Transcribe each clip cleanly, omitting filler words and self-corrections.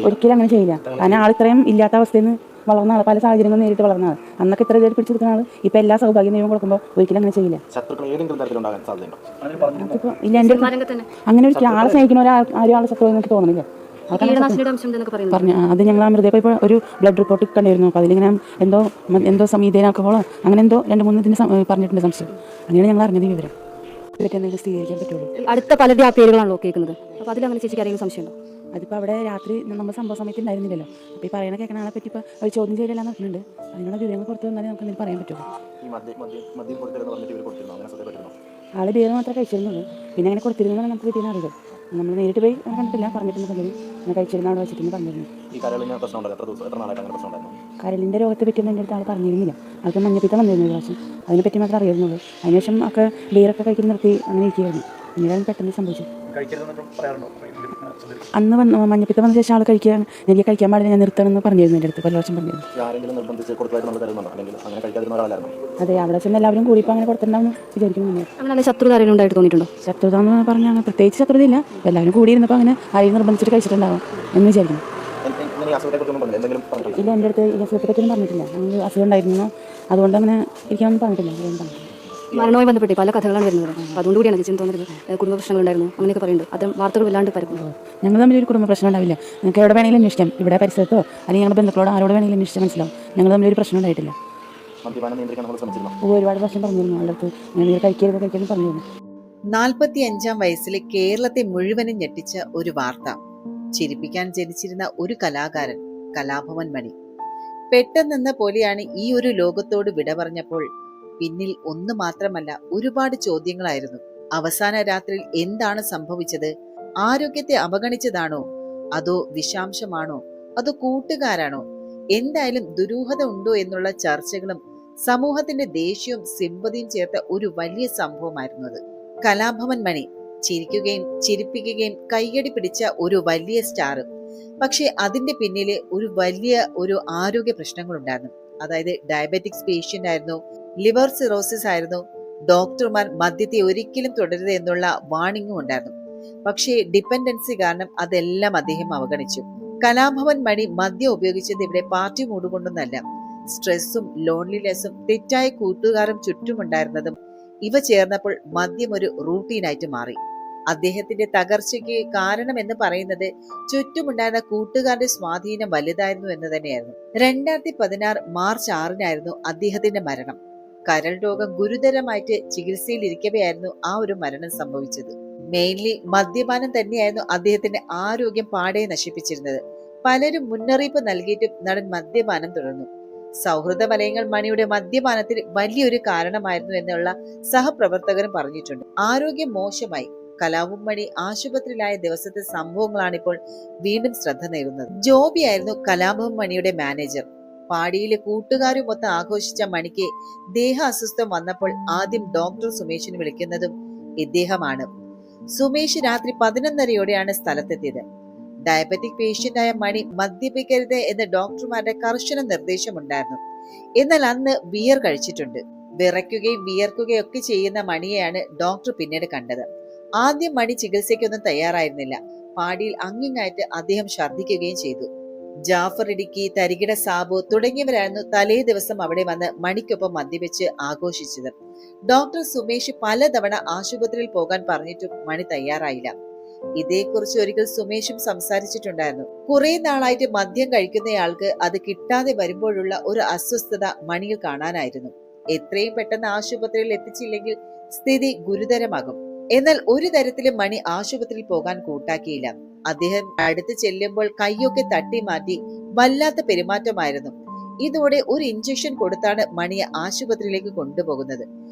ഒരിക്കലും അങ്ങനെ ചെയ്യില്ല. കാരണം ആൾ ഇത്രയും ഇല്ലാത്ത അവസ്ഥയിൽ നിന്ന് വളർന്ന ആൾ, പല സാഹചര്യങ്ങളും നേരിട്ട് വളർന്ന ആൾ, അന്നൊക്കെ ഇത്ര ഇതായിട്ട് പിടിച്ചു നിൽക്കുന്ന ആൾ ഇപ്പോൾ എല്ലാ സൗഭാഗ്യം നിയമം കൊടുക്കുമ്പോൾ ഒരിക്കലും അങ്ങനെ ചെയ്യില്ല. ഇല്ല, എൻ്റെ അങ്ങനെ ഒരു ആളെ സ്നേഹിക്കുന്ന ആരും ആളെ ശത്രു എനിക്ക് തോന്നുന്നില്ല. പറഞ്ഞു അത് ഞങ്ങൾ അമൃതയിൽ ഇപ്പോൾ ഒരു ബ്ലഡ് റിപ്പോർട്ട് കണ്ടിരുന്നു. അപ്പോൾ അതിലിങ്ങനെ എന്തോ സമീതനാക്കുമ്പോഴോ അങ്ങനെ എന്തോ 2-3 ഇതിന് പറഞ്ഞിട്ടുണ്ട് സംശയം. അങ്ങനെയാണ് ഞങ്ങൾ അറിഞ്ഞത് വിവരം. ഇതൊക്കെ എന്തെങ്കിലും സ്ഥിരീകരിക്കാൻ പറ്റുള്ളൂ. അടുത്ത പലരുടെ ആ പേരുകളാണല്ലോ കേൾക്കുന്നത്. അപ്പോൾ അതിലങ്ങനെ ചേച്ചിക്ക് ആരെങ്കിലും സംശയമുണ്ടോ? അതിപ്പോൾ അവിടെ രാത്രി നമ്മൾ സംഭവ സമയത്ത് ഉണ്ടായിരുന്നില്ലല്ലോ. അപ്പോൾ ഈ പറയണ കേൾക്കണ ആളെ പറ്റി ഇപ്പോൾ അവർ ചോദ്യം ചെയ്യലെല്ലാം നടക്കുന്നുണ്ട്. അതിനുള്ള വിവരങ്ങൾ പുറത്ത് വന്നാലേ നമുക്ക് എന്തെങ്കിലും പറയാൻ പറ്റുള്ളൂ. ആൾ ബിയർ മാത്രമേ കഴിച്ചിരുന്നുള്ളൂ. പിന്നെ അങ്ങനെ കൊടുത്തിരുന്നതാണ് നമുക്ക് കിട്ടിയെന്ന് അറിയുക. നമ്മൾ നേരിട്ട് പോയി കണ്ടിട്ടില്ല, പറഞ്ഞിട്ടുണ്ട് പലരും അങ്ങനെ കഴിച്ചിരുന്ന അവിടെ വെച്ചിട്ട് പറഞ്ഞിരുന്നു. കരളിൻ്റെ രോഗത്തെ പറ്റിയൊന്നും എൻ്റെ അടുത്ത് ആൾ പറഞ്ഞിരുന്നില്ല. ആൾക്ക് മഞ്ഞപ്പിത്തം വന്നിരുന്നു പ്രാവശ്യം, അതിനെപ്പറ്റി മാത്രമേ അറിയുന്നുള്ളൂ. അതിനുശേഷം ഒക്കെ ബിയറൊക്കെ കഴിക്കുന്ന നിർത്തി അങ്ങനെ ഇരിക്കുകയായിരുന്നു. പിന്നീടാണ് പെട്ടെന്ന് സംഭവിച്ചത്. അന്ന് മഞ്ഞപ്പിത്തം വന്ന ശേഷം ആൾ എനിക്ക് കഴിക്കാൻ പാടില്ല, ഞാൻ നിർത്തണമെന്ന് പറഞ്ഞിരുന്നു എൻ്റെ അടുത്ത് പല പ്രാവശ്യം പറഞ്ഞിരുന്നു. അതെ, അവിടെ ചെന്ന് എല്ലാവരും കൂടി ഇപ്പോൾ അങ്ങനെ കൊടുത്തിട്ടുണ്ടാവും വിചാരിക്കുന്നു. അങ്ങനെ ശത്രുത ആരെങ്കിലും ഉണ്ടായിട്ട് തോന്നിയിട്ടുണ്ടോ? ശത്രുത എന്ന് പറഞ്ഞാൽ അങ്ങനെ പ്രത്യേകിച്ച് ശത്രുതയില്ല. എല്ലാവരും കൂടിയിരുന്നപ്പോൾ അങ്ങനെ ആരെയും നിർബന്ധിച്ചിട്ട് കഴിച്ചിട്ടുണ്ടാവും എന്ന് വിചാരിക്കുന്നു. ഇല്ല, എൻ്റെ അടുത്ത് ഈ അസുഖത്തെ പറ്റിയൊന്നും പറഞ്ഞിട്ടില്ല. ഞങ്ങൾ അസുഖം ഉണ്ടായിരുന്നു, അതുകൊണ്ട് അങ്ങനെ ഇരിക്കാനൊന്നും പറഞ്ഞിട്ടില്ല. മരണവുമായി ബന്ധപ്പെട്ട് പല കഥകളാണ് വരുന്നത്. അതുകൊണ്ട് കൂടിയാണ് ചേച്ചി തോന്നുന്നത് കുടുംബ പ്രശ്നങ്ങളുണ്ടായിരുന്നു അങ്ങനെയൊക്കെ പറയുന്നുണ്ട്. അത് വാർത്തകൾ വല്ലാണ്ട് പരക്കുന്നു. ഞങ്ങൾ തമ്മിൽ ഒരു കുടുംബ പ്രശ്നം ഉണ്ടാവില്ല. നിങ്ങൾക്ക് എവിടെ വേണമെങ്കിലും അന്വേഷിക്കാം, ഇവിടെ പരിസരത്തോ അല്ലെങ്കിൽ ഞങ്ങളുടെ ബന്ധുക്കളോട് ആരോട് വേണമെങ്കിലും അന്വേഷിച്ചാൽ മനസ്സിലാവും. ഞങ്ങൾ തമ്മിൽ ഒരു പ്രശ്നം ഉണ്ടായിട്ടില്ല. ഒരുപാട് പ്രശ്നം പറഞ്ഞിരുന്നു ആളുടെ അടുത്ത്, ഞാൻ കഴിക്കരുത് പറഞ്ഞിരുന്നു. 45-ാം വയസ്സിൽ കേരളത്തെ മുഴുവനും ഞെട്ടിച്ച ഒരു വാർത്ത. ചിരിപ്പിക്കാൻ ജനിച്ചിരുന്ന ഒരു കലാകാരൻ കലാഭവൻ മണി പെട്ടെന്നെന്ന പോലെയാണ് ഈ ഒരു ലോകത്തോട് വിട പറഞ്ഞപ്പോൾ പിന്നിൽ ഒന്ന് മാത്രമല്ല ഒരുപാട് ചോദ്യങ്ങളായിരുന്നു. അവസാന രാത്രിയിൽ എന്താണ് സംഭവിച്ചത്? ആരോഗ്യത്തെ അവഗണിച്ചതാണോ, അതോ വിഷാംശമാണോ, അതോ കൂട്ടുകാരാണോ? എന്തായാലും ദുരൂഹത ഉണ്ടോ എന്നുള്ള ചർച്ചകളും സമൂഹത്തിന്റെ ദേഷ്യവും സിമ്പതിയും ചേർത്ത ഒരു വലിയ സംഭവമായിരുന്നു അത്. കലാഭവൻ മണി ചിരിക്കുകയും ചിരിപ്പിക്കുകയും കയ്യടി പിടിച്ച ഒരു വലിയ സ്റ്റാർ. പക്ഷെ അതിന്റെ പിന്നില് ഒരു ആരോഗ്യ പ്രശ്നങ്ങളുണ്ടായിരുന്നു. അതായത് ഡയബറ്റിക്സ് പേഷ്യന്റ് ആയിരുന്നു, ലിവർ സിറോസിസ് ആയിരുന്നു. ഡോക്ടർമാർ മദ്യത്തെ ഒരിക്കലും തുടരുത് എന്നുള്ള വാണിംഗും ഉണ്ടായിരുന്നു. പക്ഷേ ഡിപ്പെൻഡൻസി കാരണം അതെല്ലാം അദ്ദേഹം അവഗണിച്ചു. കലാഭവൻ മണി മദ്യം ഉപയോഗിച്ചത് ഇവിടെ പാർട്ടി മൂടുകൊണ്ടൊന്നല്ല. സ്ട്രെസ്സും ലോൺലിനെസ്സും തെറ്റായ കൂട്ടുകാരും ചുറ്റുമുണ്ടായിരുന്നതും ഇവ ചേർന്നപ്പോൾ മദ്യം ഒരു റൂട്ടീനായിട്ട് മാറി. അദ്ദേഹത്തിന്റെ തകർച്ചയ്ക്ക് കാരണം എന്ന് പറയുന്നത് ചുറ്റുമുണ്ടായിരുന്ന കൂട്ടുകാരുടെ സ്വാധീനം വലുതായിരുന്നു എന്ന് തന്നെയായിരുന്നു. 2016 മാർച്ച് 6-നായിരുന്നു അദ്ദേഹത്തിന്റെ മരണം. കരൾ രോഗം ഗുരുതരമായിട്ട് ചികിത്സയിലിരിക്കവെയായിരുന്നു ആ ഒരു മരണം സംഭവിച്ചത്. മെയിൻലി മദ്യപാനം തന്നെയായിരുന്നു അദ്ദേഹത്തിന്റെ ആരോഗ്യം പാടെ നശിപ്പിച്ചിരുന്നത്. പലരും മുന്നറിയിപ്പ് നൽകിയിട്ടും നടൻ മദ്യപാനം തുടർന്നു. സൗഹൃദ വലയങ്ങൾ മണിയുടെ മദ്യപാനത്തിന് വലിയൊരു കാരണമായിരുന്നു എന്നുള്ള സഹപ്രവർത്തകരും പറഞ്ഞിട്ടുണ്ട്. ആരോഗ്യം മോശമായി കലാഭവൻ മണി ആശുപത്രിയിലായ ദിവസത്തെ സംഭവങ്ങളാണിപ്പോൾ വീണ്ടും ശ്രദ്ധ നേടുന്നത്. ജോബി ആയിരുന്നു കലാഭവൻ മണിയുടെ മാനേജർ. പാടിയിലെ കൂട്ടുകാരുമൊത്ത് ആഘോഷിച്ച മണിക്ക് ദേഹ അസ്വസ്ഥം വന്നപ്പോൾ ആദ്യം ഡോക്ടർ സുമേഷിന് വിളിക്കുന്നതും ഇദ്ദേഹമാണ്. സുമേഷ് രാത്രി 11:30-യോടെയാണ് സ്ഥലത്തെത്തിയത്. ഡയബറ്റിക് പേഷ്യന്റായ മണി മദ്യപിക്കരുത് എന്ന ഡോക്ടർമാരുടെ കർശന നിർദ്ദേശമുണ്ടായിരുന്നു. എന്നാൽ അന്ന് ബിയർ കഴിച്ചിട്ടുണ്ട്. വിറയ്ക്കുകയും വിയർക്കുകയും ഒക്കെ ചെയ്യുന്ന മണിയെയാണ് ഡോക്ടർ പിന്നീട് കണ്ടത്. ആദ്യം മണി ചികിത്സയ്ക്കൊന്നും തയ്യാറായിരുന്നില്ല. പാടിയിൽ അങ്ങിങ്ങായിട്ട് അദ്ദേഹം ഛർദ്ദിക്കുകയും ചെയ്തു. ജാഫർ ഇടുക്കി, തരികിട സാബു തുടങ്ങിയവരായിരുന്നു തലേ ദിവസം അവിടെ വന്ന് മണിക്കൊപ്പം മദ്യപിച്ച് ആഘോഷിച്ചത്. ഡോക്ടർ സുമേഷ് പലതവണ ആശുപത്രിയിൽ പോകാൻ പറഞ്ഞിട്ടും മണി തയ്യാറായില്ല. ഇതേക്കുറിച്ച് ഒരിക്കൽ സുമേഷും സംസാരിച്ചിട്ടുണ്ടായിരുന്നു. കുറെ നാളായിട്ട് മദ്യം കഴിക്കുന്നയാൾക്ക് അത് കിട്ടാതെ വരുമ്പോഴുള്ള ഒരു അസ്വസ്ഥത മണിയിൽ കാണാനായിരുന്നു. എത്രയും പെട്ടെന്ന് ആശുപത്രിയിൽ എത്തിച്ചില്ലെങ്കിൽ സ്ഥിതി ഗുരുതരമാകും. എന്നാൽ ഒരു തരത്തിലും മണി ആശുപത്രിയിൽ പോകാൻ കൂട്ടാക്കിയില്ല. അദ്ദേഹം അടുത്ത് ചെല്ലുമ്പോൾ കൈയൊക്കെ തട്ടി മാറ്റി വല്ലാത്ത പെരുമാറ്റമായിരുന്നു. ഇതോടെ ഒരു ഇഞ്ചക്ഷൻ കൊടുത്താണ് മണിയെ ആശുപത്രിയിലേക്ക് കൊണ്ടുപോകുന്നത്.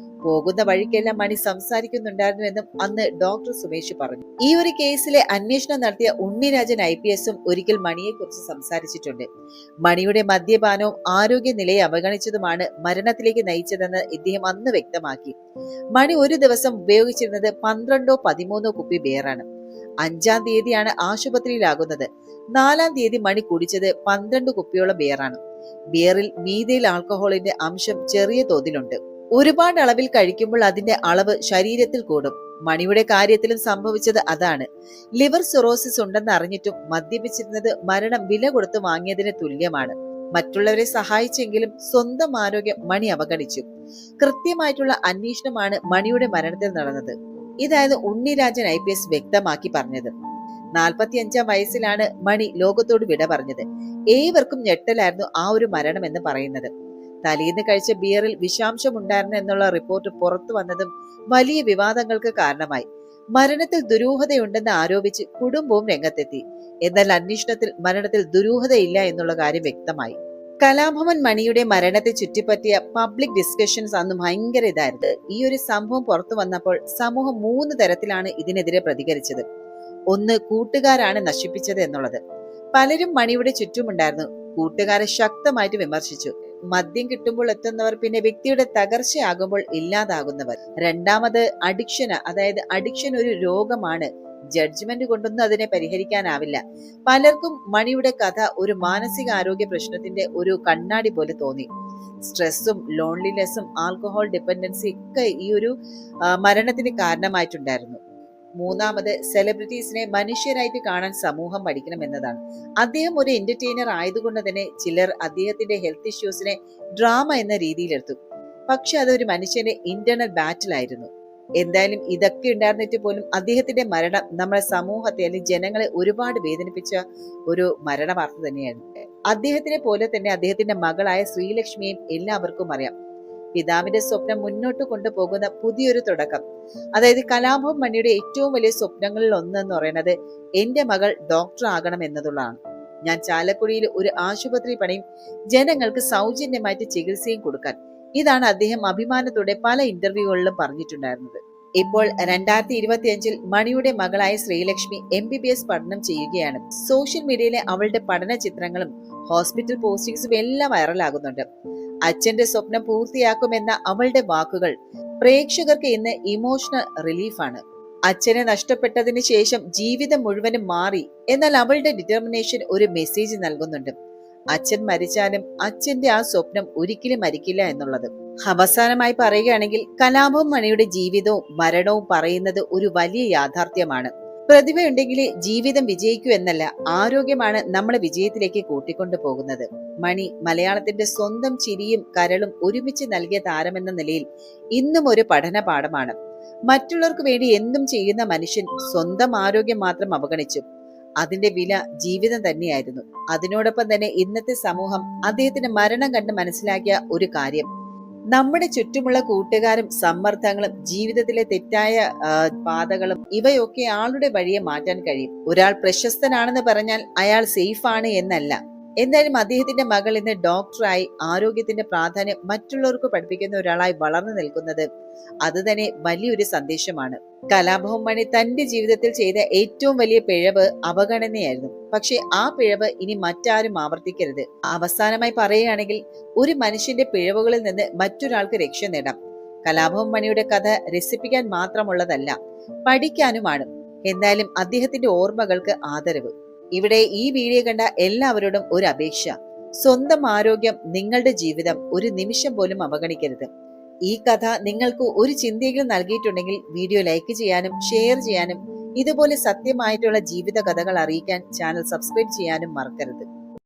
പോകുന്ന വഴിക്കെല്ലാം മണി സംസാരിക്കുന്നുണ്ടായിരുന്നുവെന്നും അന്ന് ഡോക്ടർ സുമേഷ് പറഞ്ഞു. ഈ ഒരു കേസിലെ അന്വേഷണം നടത്തിയ ഉണ്ണിരാജൻ IPS-ഉം ഒരിക്കൽ മണിയെ കുറിച്ച് സംസാരിച്ചിട്ടുണ്ട്. മണിയുടെ മദ്യപാനവും ആരോഗ്യനിലയെ അവഗണിച്ചതുമാണ് മരണത്തിലേക്ക് നയിച്ചതെന്ന് ഇദ്ദേഹം അന്ന് വ്യക്തമാക്കി. മണി ഒരു ദിവസം ഉപയോഗിച്ചിരുന്നത് 12-13 കുപ്പി ബിയറാണ്. 5-ാം തീയതിയാണ് ആശുപത്രിയിലാകുന്നത്. 4-ാം തീയതി മണി കുടിച്ചത് 12 കുപ്പിയോളം ബിയറാണ്. ബിയറിൽ മീഥൈൽ ആൽക്കഹോളിന്റെ അംശം ചെറിയ തോതിലുണ്ട്. ഒരുപാട് അളവിൽ കഴിക്കുമ്പോൾ അതിന്റെ അളവ് ശരീരത്തിൽ കൂടും. മണിയുടെ കാര്യത്തിലും സംഭവിച്ചത് അതാണ്. ലിവർ സിറോസിസ് ഉണ്ടെന്ന് അറിഞ്ഞിട്ടും മദ്യപിച്ചിരുന്നത് മരണം വില കൊടുത്ത് വാങ്ങിയതിന് തുല്യമാണ്. മറ്റുള്ളവരെ സഹായിച്ചെങ്കിലും സ്വന്തം ആരോഗ്യം മണി അവഗണിച്ചു. കൃത്യമായിട്ടുള്ള അന്വേഷണമാണ് മണിയുടെ മരണത്തിൽ നടന്നത്. ഇതായത് ഉണ്ണിരാജൻ IPS വ്യക്തമാക്കി പറഞ്ഞത്. 45-ാം വയസ്സിലാണ് മണി ലോകത്തോട് വിട പറഞ്ഞത്. ഏവർക്കും ഞെട്ടലായിരുന്നു ആ ഒരു മരണം എന്ന് പറയുന്നത്. തലേന്ന് കഴിച്ച ബിയറിൽ വിഷാംശം ഉണ്ടായിരുന്നു എന്നുള്ള റിപ്പോർട്ട് പുറത്തു വന്നതും വലിയ വിവാദങ്ങൾക്ക് കാരണമായി. മരണത്തിൽ ദുരൂഹതയുണ്ടെന്ന് ആരോപിച്ച് കുടുംബവും രംഗത്തെത്തി. എന്നാൽ അന്വേഷണത്തിൽ മരണത്തിൽ ദുരൂഹതയില്ല എന്നുള്ള കാര്യം വ്യക്തമായി. കലാഭവൻ മണിയുടെ മരണത്തെ ചുറ്റിപ്പറ്റിയ പബ്ലിക് ഡിസ്കഷൻസ് അന്ന് ഭയങ്കര ഇതായിരുന്നു. ഈ ഒരു സംഭവം പുറത്തു വന്നപ്പോൾ സമൂഹം 3 തരത്തിലാണ് ഇതിനെതിരെ പ്രതികരിച്ചത്. ഒന്ന്, കൂട്ടുകാരാണ് നശിപ്പിച്ചത് എന്നുള്ളത്. പലരും മണിയുടെ ചുറ്റുമുണ്ടായിരുന്നു. കൂട്ടുകാരെ ശക്തമായിട്ട് വിമർശിച്ചു. മദ്യം കിട്ടുമ്പോൾ എത്തുന്നവർ പിന്നെ വ്യക്തിയുടെ തകർച്ചയാകുമ്പോൾ ഇല്ലാതാകുന്നവർ. രണ്ടാമത് അഡിക്ഷന്, അതായത് അഡിക്ഷൻ ഒരു രോഗമാണ്, ജഡ്ജ്മെന്റ് കൊണ്ടൊന്നും അതിനെ പരിഹരിക്കാനാവില്ല. പലർക്കും മണിയുടെ കഥ ഒരു മാനസികാരോഗ്യ പ്രശ്നത്തിന്റെ ഒരു കണ്ണാടി പോലെ തോന്നി. സ്ട്രെസ്സും ലോൺലിനെസ്സും ആൽക്കഹോൾ ഡിപ്പെൻഡൻസി ഒക്കെ ഈ ഒരു മരണത്തിന് കാരണമായിട്ടുണ്ടായിരുന്നു. മൂന്നാമത്, സെലിബ്രിറ്റീസിനെ മനുഷ്യരായിട്ട് കാണാൻ സമൂഹം പഠിക്കണം എന്നതാണ്. അദ്ദേഹം ഒരു എന്റർടൈനർ ആയതുകൊണ്ട് തന്നെ ചിലർ അദ്ദേഹത്തിന്റെ ഹെൽത്ത് ഇഷ്യൂസിനെ ഡ്രാമ എന്ന രീതിയിലെടുത്തു. പക്ഷെ അതൊരു മനുഷ്യന്റെ ഇന്റർണൽ ബാറ്റിൽ ആയിരുന്നു. എന്തായാലും ഇതൊക്കെ ഉണ്ടായിരുന്നിട്ട് പോലും അദ്ദേഹത്തിന്റെ മരണം നമ്മുടെ സമൂഹത്തെ അല്ലെങ്കിൽ ജനങ്ങളെ ഒരുപാട് വേദനിപ്പിച്ച ഒരു മരണ വാർത്ത തന്നെയായിരുന്നു. അദ്ദേഹത്തിനെ പോലെ തന്നെ അദ്ദേഹത്തിന്റെ മകളായ ശ്രീലക്ഷ്മിയെയും എല്ലാവർക്കും അറിയാം. പിതാവിന്റെ സ്വപ്നം മുന്നോട്ട് കൊണ്ടുപോകുന്ന പുതിയൊരു തുടക്കം. അതായത് കലാഭവൻ മണിയുടെ ഏറ്റവും വലിയ സ്വപ്നങ്ങളിൽ ഒന്നെന്ന് പറയുന്നത് എന്റെ മകൾ ഡോക്ടർ ആകണം എന്നതുള്ളതാണ്. ഞാൻ ചാലക്കുടിയിൽ ഒരു ആശുപത്രി പണിയും ജനങ്ങൾക്ക് സൗജന്യമായിട്ട് ചികിത്സയും കൊടുക്കാൻ. ഇതാണ് അദ്ദേഹം അഭിമാനത്തോടെ പല ഇന്റർവ്യൂകളിലും പറഞ്ഞിട്ടുണ്ടായിരുന്നത്. ഇപ്പോൾ 2025-ൽ മണിയുടെ മകളായ ശ്രീലക്ഷ്മി MBBS പഠനം ചെയ്യുകയാണ്. സോഷ്യൽ മീഡിയയിലെ അവളുടെ പഠന ചിത്രങ്ങളും ഹോസ്പിറ്റൽ പോസ്റ്റിംഗ്സും എല്ലാം വൈറലാകുന്നുണ്ട്. അച്ഛന്റെ സ്വപ്നം പൂർത്തിയാക്കുമെന്ന അവളുടെ വാക്കുകൾ പ്രേക്ഷകർക്ക് ഇന്ന് ഇമോഷണൽ റിലീഫാണ്. അച്ഛനെ നഷ്ടപ്പെട്ടതിന് ശേഷം ജീവിതം മുഴുവനും മാറി. എന്നാൽ അവളുടെ ഡിറ്റർമിനേഷൻ ഒരു മെസ്സേജ് നൽകുന്നുണ്ട്. അച്ഛൻ മരിച്ചാലും അച്ഛന്റെ ആ സ്വപ്നം ഒരിക്കലും മരിക്കില്ല എന്നുള്ളത്. അവസാനമായി പറയുകയാണെങ്കിൽ കലാഭവൻ മണിയുടെ ജീവിതവും മരണവും പറയുന്നത് ഒരു വലിയ യാഥാർത്ഥ്യമാണ്. പ്രതിഭയുണ്ടെങ്കിൽ ജീവിതം വിജയിക്കൂ എന്നല്ല, ആരോഗ്യമാണ് നമ്മളെ വിജയത്തിലേക്ക് കൂട്ടിക്കൊണ്ടു പോകുന്നത്. മണി മലയാളത്തിന്റെ സ്വന്തം ചിരിയും കരളും ഒരുമിച്ച് നൽകിയ താരമെന്ന നിലയിൽ ഇന്നും ഒരു പഠന പാഠമാണ്. മറ്റുള്ളവർക്ക് വേണ്ടി എന്തും ചെയ്യുന്ന മനുഷ്യൻ സ്വന്തം ആരോഗ്യം മാത്രം അവഗണിച്ചു. അതിന്റെ വില ജീവിതം തന്നെയായിരുന്നു. അതിനോടൊപ്പം തന്നെ ഇന്നത്തെ സമൂഹം അദ്ദേഹത്തിന്റെ മരണം കണ്ട് മനസ്സിലാക്കിയ ഒരു കാര്യം, നമ്മുടെ ചുറ്റുമുള്ള കൂട്ടുകാരും സമ്മർദ്ദങ്ങളും ജീവിതത്തിലെ തെറ്റായ പാതകളും ഇവയൊക്കെ ആളുടെ വഴിയെ മാറ്റാൻ കഴിയും. ഒരാൾ പ്രശസ്തനാണെന്ന് പറഞ്ഞാൽ അയാൾ സേഫ് ആണ് എന്നല്ല. എന്തായാലും അദ്ദേഹത്തിന്റെ മകൾ ഇന്ന് ഡോക്ടറായി ആരോഗ്യത്തിന്റെ പ്രാധാന്യം മറ്റുള്ളവർക്ക് പഠിപ്പിക്കുന്ന ഒരാളായി വളർന്നു നിൽക്കുന്നത് അത് തന്നെ വലിയൊരു സന്ദേശമാണ്. കലാഭവൻ മണി തന്റെ ജീവിതത്തിൽ ചെയ്ത ഏറ്റവും വലിയ പിഴവ് അവഗണനയായിരുന്നു. പക്ഷെ ആ പിഴവ് ഇനി മറ്റാരും ആവർത്തിക്കരുത്. അവസാനമായി പറയുകയാണെങ്കിൽ, ഒരു മനുഷ്യന്റെ പിഴവുകളിൽ നിന്ന് മറ്റൊരാൾക്ക് രക്ഷ നേടാം. കലാഭവൻ മണിയുടെ കഥ രസിപ്പിക്കാൻ മാത്രമുള്ളതല്ല, പഠിക്കാനുമാണ്. എന്തായാലും അദ്ദേഹത്തിന്റെ ഓർമ്മകൾക്ക് ആദരവ്. ഇവിടെ ഈ വീഡിയോ കണ്ട എല്ലാവരോടും ഒരു അപേക്ഷ, സ്വന്തം ആരോഗ്യം, നിങ്ങളുടെ ജീവിതം ഒരു നിമിഷം പോലും അവഗണിക്കരുത്. ഈ കഥ നിങ്ങൾക്ക് ഒരു ചിന്തയെങ്കിലും നൽകിയിട്ടുണ്ടെങ്കിൽ വീഡിയോ ലൈക്ക് ചെയ്യാനും ഷെയർ ചെയ്യാനും ഇതുപോലെ സത്യമായിട്ടുള്ള ജീവിത കഥകൾ അറിയിക്കാൻ ചാനൽ സബ്സ്ക്രൈബ് ചെയ്യാനും മറക്കരുത്.